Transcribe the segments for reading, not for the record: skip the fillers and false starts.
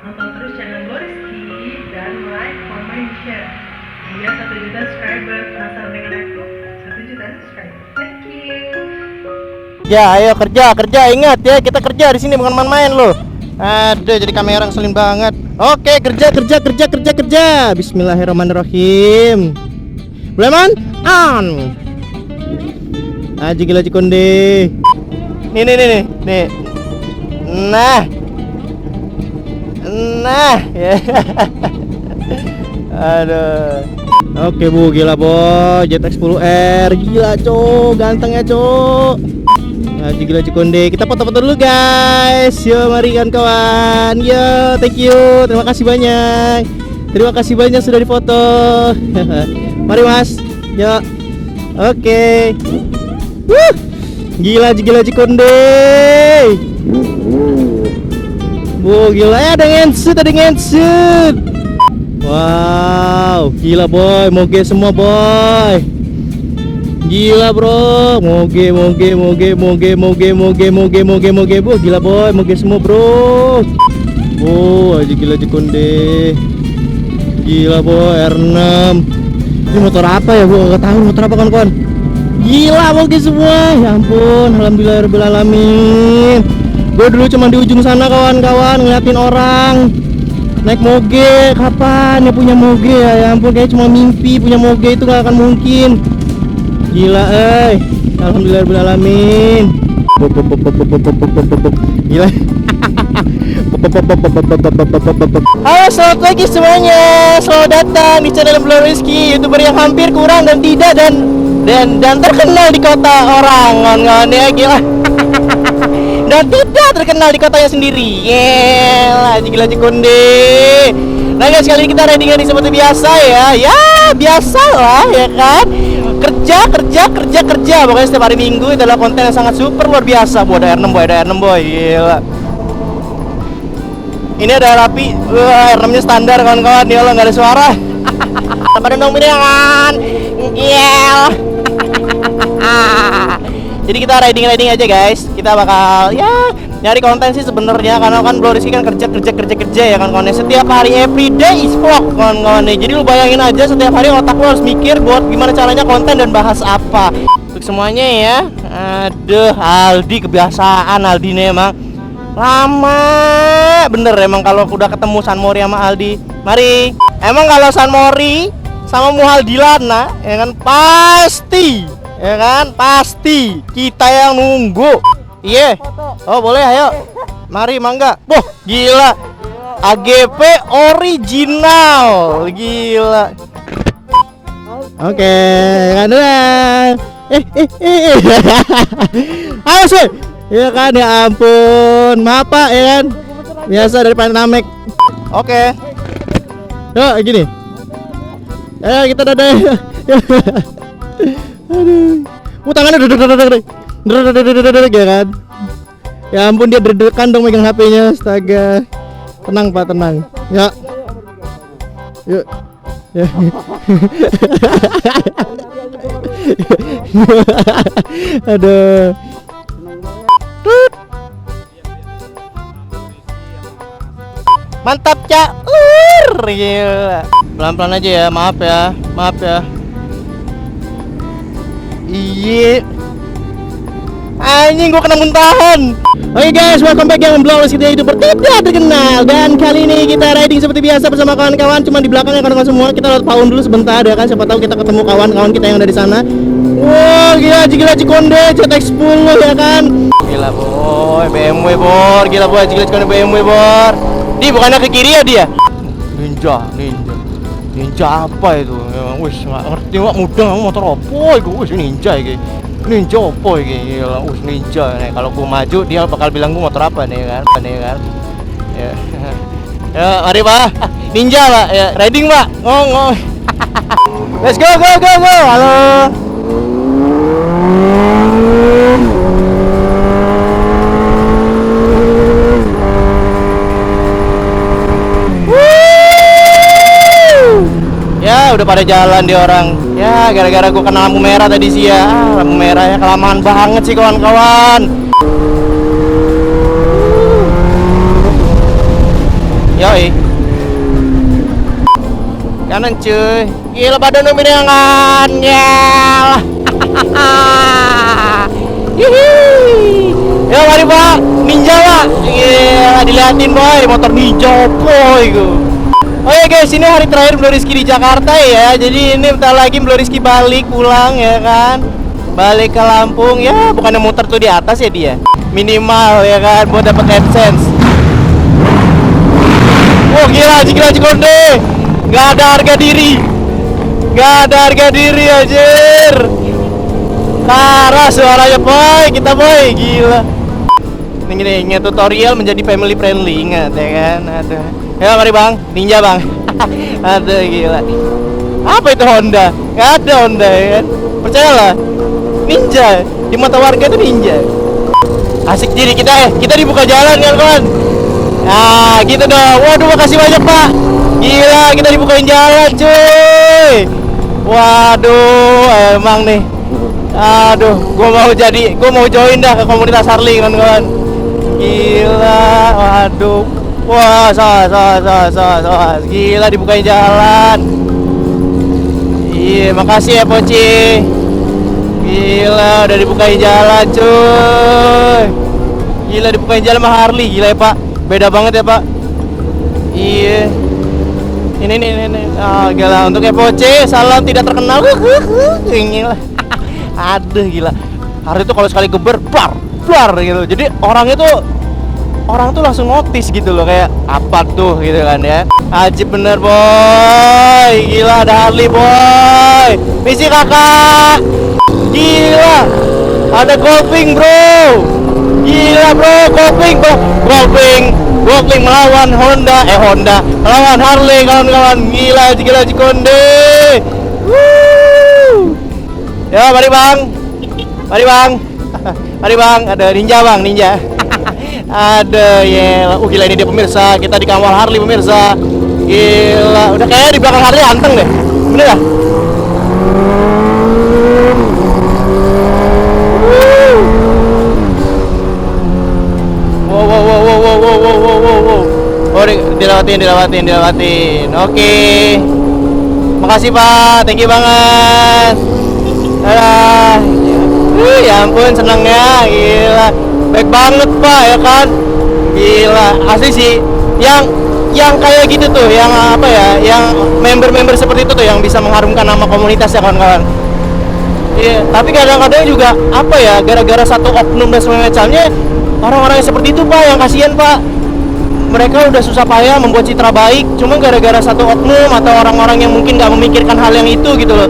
nonton terus channel Glo Rizky dan like, comment, share. Biar 1 juta subscriber. Penasaran dengan aku? 1 juta subscriber. Thank you. Ya, ayo kerja, ingat ya, kita kerja di sini bukan main-main loh. Aduh, jadi kamera ngeselin banget. Oke, kerja. Bismillahirrahmanirrahim. Boleh man? On. Aji gila konde. Nih. Nah. Ya. Aduh. Oke bu, gila boy, ZX10R, gila cok, ganteng ya cok. Aji gila konde. Kita foto-foto dulu guys. Yo, mari kawan. Yo, thank you. Terima kasih banyak sudah difoto. Mari mas. Yo. Oke. Gila konde. Bu, gila ya, ada ngenset. Wow, gila boy, moge semua boy. Gila bro, moge bu, gila boy, moge semua bro. Aja gila konde. Gila boy, R6. Ini motor apa ya bu? Gak tahu motor apa kawan. Gila moge semua, ya ampun, alhamdulillahirobbilalamin. Gue dulu cuma di ujung sana kawan-kawan ngeliatin orang naik moge. Kapan ya punya moge ya ampun, kayak cuma mimpi punya moge itu gak akan mungkin. Gila alhamdulillahirobbilalamin. Gila. Halo, selamat pagi semuanya. Selamat datang di channel Glo Rizky, YouTuber yang hampir kurang dan tidak dan terkenal di kota orang. Ngon ya, gila. Dan tidak terkenal di kotanya sendiri. Gila konde. Nah guys, kali ini kita ridingan seperti biasa ya. Ya, biasalah ya kan. Kerja. Pokoknya setiap hari Minggu itu adalah konten yang sangat super luar biasa. Ada R6 boy. Gila. Ini ada rapi. R6-nya standar kawan-kawan. Ya Allah, nggak ada suara. Pada dong kan. Iya. Jadi kita riding aja guys. Kita bakal ya nyari konten sih sebenarnya, karena kan Glo Rizky kan kerja ya kan kawan. Setiap hari everyday is vlog kawan-kawan. Jadi lu bayangin aja setiap hari otak lu harus mikir buat gimana caranya konten dan bahas apa. Untuk semuanya ya. Aduh, Aldi kebiasaan Aldi nih emang. Lama bener emang kalau udah ketemu San Mori sama Aldi. Mari. Emang kalau San Mori sama Muhaldilana ya kan pasti kita yang nunggu. Iya. Oh boleh, ayo. Mari mangga. Boh, gila. AGP original. Gila. Oke, kanduan. Ayo sih. Ya kan, ya ampun. Maaf Pak ya kan. Biasa dari Panamek. Oke. Yuk gini. Kita dadah. Aduh. Tangannya dedek ya kan. Ya ampun, dia deg-degan dong megang HP-nya. Astaga. Tenang Pak, tenang. Ya. Yuk. Ya. Aduh. Mantap Cak. Gila. Pelan-pelan aja ya, maaf ya. Iya. Anjing, gua kena muntahan. Oke guys, welcome back yang Glo Rizky, YouTuber tidak terkenal. Dan kali ini kita riding seperti biasa bersama kawan-kawan. Cuma di belakangnya kawan-kawan semua. Kita lewat pound dulu sebentar ya kan. Siapa tahu kita ketemu kawan-kawan kita yang ada di sana. Wow, gila konde ZX10 ya kan. Gila boy, BMW bor. Gila konde BMW bor. Di bukannya ke kiri ya dia? Ninja apa itu? Wis nggak ngerti wak, mudeng motor opo iku. Wis ninja opo iki? Gila, wis ninja nih. Kalau gua maju dia bakal bilang gua motor apa nih kan? Ya. Ya, mari Pak. Ninja Pak, ya riding Pak. Ngong. Let's go. Halo. Udah pada jalan di orang. Ya gara-gara gua kena lampu merah tadi sih ya. Lampu merah ya, kelamaan banget sih kawan-kawan. Yoi. Kanan cuy. Gila badan Umi dengan ngel. Hihi. Ya mari Pak, ninja Pak. Gila diliatin boy, motor ninja boy go. Oh ya guys, ini hari terakhir Bro Rizky di Jakarta ya. Jadi ini bentar lagi Bro Rizky balik pulang ya kan. Balik ke Lampung ya, bukannya muter tuh di atas ya dia. Minimal ya kan buat dapat AdSense. Wah gila Cikonde. Gak ada harga diri. Gak ada harga diri anjir. Parah suaranya boy, kita boy, gila. Ini ingat tutorial menjadi family friendly, ingat ya kan. Aduh. Ya mari bang, ninja bang. Aduh gila. Apa itu Honda? Gak ada Honda ya kan. Percayalah, ninja di mata warga itu ninja. Asik diri kita dibuka jalan kan kawan. Nah gitu dong. Waduh makasih banyak pak. Gila kita dibukain jalan cuy. Waduh emang nih. Aduh gua mau join dah ke komunitas Harley kawan-kawan. Gila waduh. Wah sos. Gila dibukain jalan. Iya makasih ya Poci. Gila udah dibukain jalan cuy. Gila dibukain jalan sama Harley. Gila ya pak, beda banget ya pak. Iya. Ini. Oh gila untuk Epoce, salam tidak terkenal. Gila. Aduh gila. Harley itu kalau sekali geber, blar gitu. Jadi orang tuh langsung notice gitu loh, kayak apa tuh gitu kan ya. Ajib bener boy. Gila ada Harley boy. Misi kakak. Gila. Ada golfing bro. Gila bro, golfing melawan Honda melawan Harley kawan-kawan. Gila Cikonde. Ya mari bang, ada ninja. Ada ya, gila ini dia pemirsa, kita di kawal Harley pemirsa. Gila, udah kayak di belakang Harley anteng deh, bener ya? Wow. Oh, dilewatin. Oke. Makasih Pak, thank you banget. Ya ampun senangnya, gila. Baik banget Pak ya kan. Gila, asli sih. Yang kayak gitu tuh, yang apa ya, yang member seperti itu tuh yang bisa mengharumkan nama komunitas ya kawan-kawan. Iya, tapi kadang-kadang juga apa ya, gara-gara satu oknum dan semacamnya, orang-orang yang seperti itu Pak, yang kasihan Pak. Mereka udah susah payah membuat citra baik, cuma gara-gara satu oknum atau orang-orang yang mungkin nggak memikirkan hal yang itu gitu loh.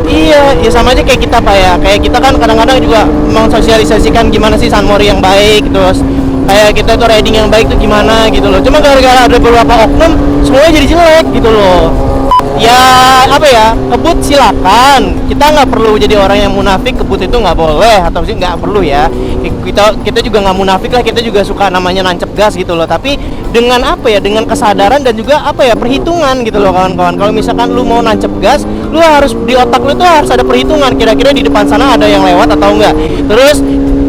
Iya, ya sama aja kayak kita Pak ya. Kayak kita kan kadang-kadang juga mensosialisasikan gimana sih Sunmori yang baik, terus kayak kita tuh riding yang baik tuh gimana gitu loh. Cuma gara-gara ada beberapa oknum, semuanya jadi jelek gitu loh. Ya apa ya, kebut silakan, kita nggak perlu jadi orang yang munafik. Kebut itu nggak boleh, atau sih nggak perlu ya. Kita juga nggak munafik lah, kita juga suka namanya nancep gas gitu loh. Tapi dengan apa ya, dengan kesadaran dan juga apa ya, perhitungan gitu loh kawan-kawan. Kalau misalkan lu mau nancep gas, lu harus di otak lu tuh harus ada perhitungan, kira-kira di depan sana ada yang lewat atau enggak. Terus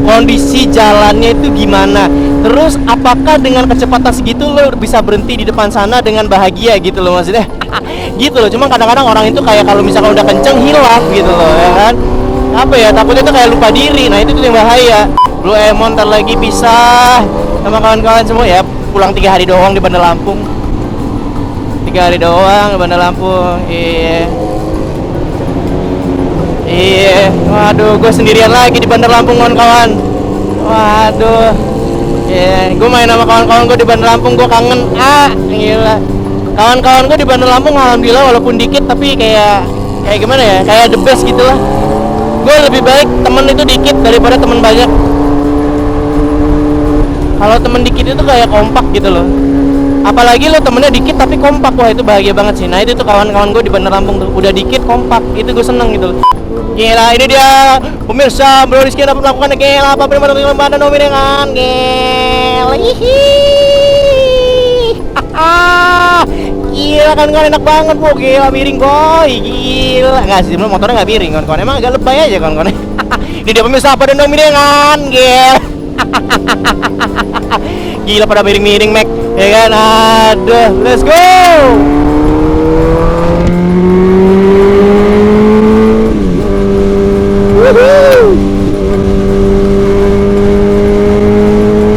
kondisi jalannya itu gimana, terus apakah dengan kecepatan segitu lo bisa berhenti di depan sana dengan bahagia gitu loh maksudnya. Gitu loh. Cuma kadang-kadang orang itu kayak kalau misalkan udah kenceng hilaf gitu loh ya kan, apa ya, takutnya itu kayak lupa diri. Nah itu tuh yang bahaya. Blue Emon ntar lagi pisah sama kawan-kawan semua ya, pulang 3 hari doang di Bandar Lampung. 3 hari doang di Bandar Lampung. Iya, waduh, gue sendirian lagi di Bandar Lampung kawan-kawan. Waduh, gue main sama kawan-kawan gue di Bandar Lampung, gue kangen. Gila. Kawan-kawan gue di Bandar Lampung alhamdulillah walaupun dikit tapi kayak gimana ya, kayak the best gitu lah. Gue lebih baik temen itu dikit daripada temen banyak. Kalau temen dikit itu kayak kompak gitu loh. Apalagi lo temennya dikit tapi kompak, wah itu bahagia banget sih. Nah itu tuh kawan-kawan gue di Bandar Lampung tuh, udah dikit kompak, itu gue seneng gitu loh. Gila, ini dia pemirsa Bro Rizky dapat melakukan gila apa prima dengan badan Nomi dengan gila. Gila kan enak banget bu, gila miring boy, gila. Nggak sih, motornya nggak miring kawan-kawan, emang agak lebay aja kawan-kawan. Ini dia pemirsa apa dan Nomi dengan gila. Gila pada miring-miring Mac, ya kan? Aduh, let's go.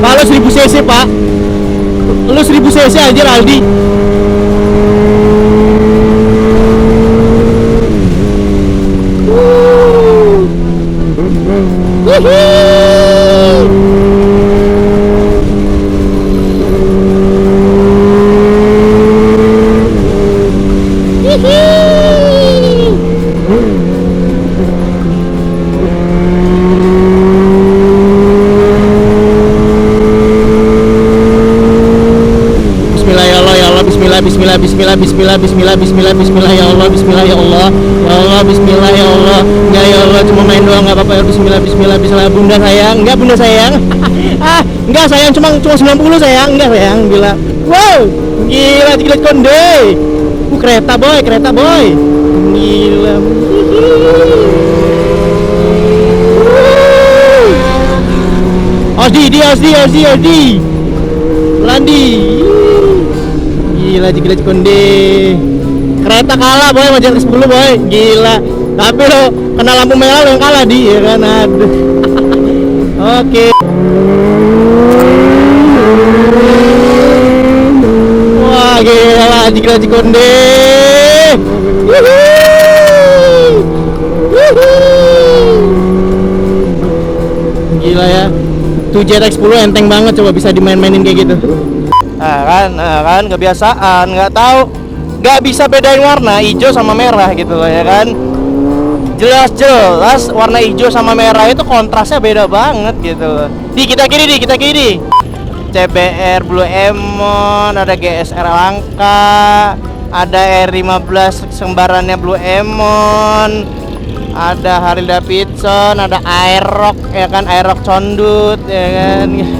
Kalau 1000 cc pak, lu 1000 cc anjir Aldi. Bismillah, bismillah, bismillah, bismillah, bismillah, bismillah, ya Allah, bismillah, ya Allah, ya Allah, bismillah, ya Allah, enggak ya Allah, cuma main doang, nggak apa-apa ya, bismillah, bismillah, bismillah, bunda sayang, enggak bunda sayang, enggak sayang, cuma 90 sayang, enggak sayang, gila, wow, gila, gila konde, kereta boy, gila, Osdi, Landi. Gila, gila konde. Kereta kalah boy, Majar ke 10 boy. Gila. Tapi lo kena lampu merah lo yang kalah di, ya kan? Aduh. Oke. Wah, gila, gila konde. Gila ya. Tuh ZX10 enteng banget, coba bisa dimain-mainin kayak gitu. Nah kan kebiasaan, nggak tahu, nggak bisa bedain warna hijau sama merah gitu loh ya kan. Jelas warna hijau sama merah itu kontrasnya beda banget gitu loh. Kita kiri. CBR Blue Emon, ada GSR Langka, ada R15 sembarannya Blue Emon, ada Harley Davidson, ada Aerox ya kan, Aerox Condut ya kan.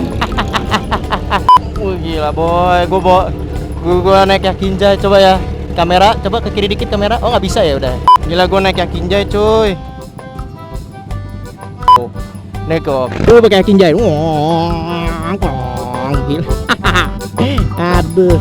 Gila boy, gua naik Yakinjay, coba ya kamera, coba ke kiri dikit kamera. Oh nggak bisa ya udah. Gila gua naik Yakinjay cuy. Naik kok. Pakai Yakinjay. Gila. Aduh.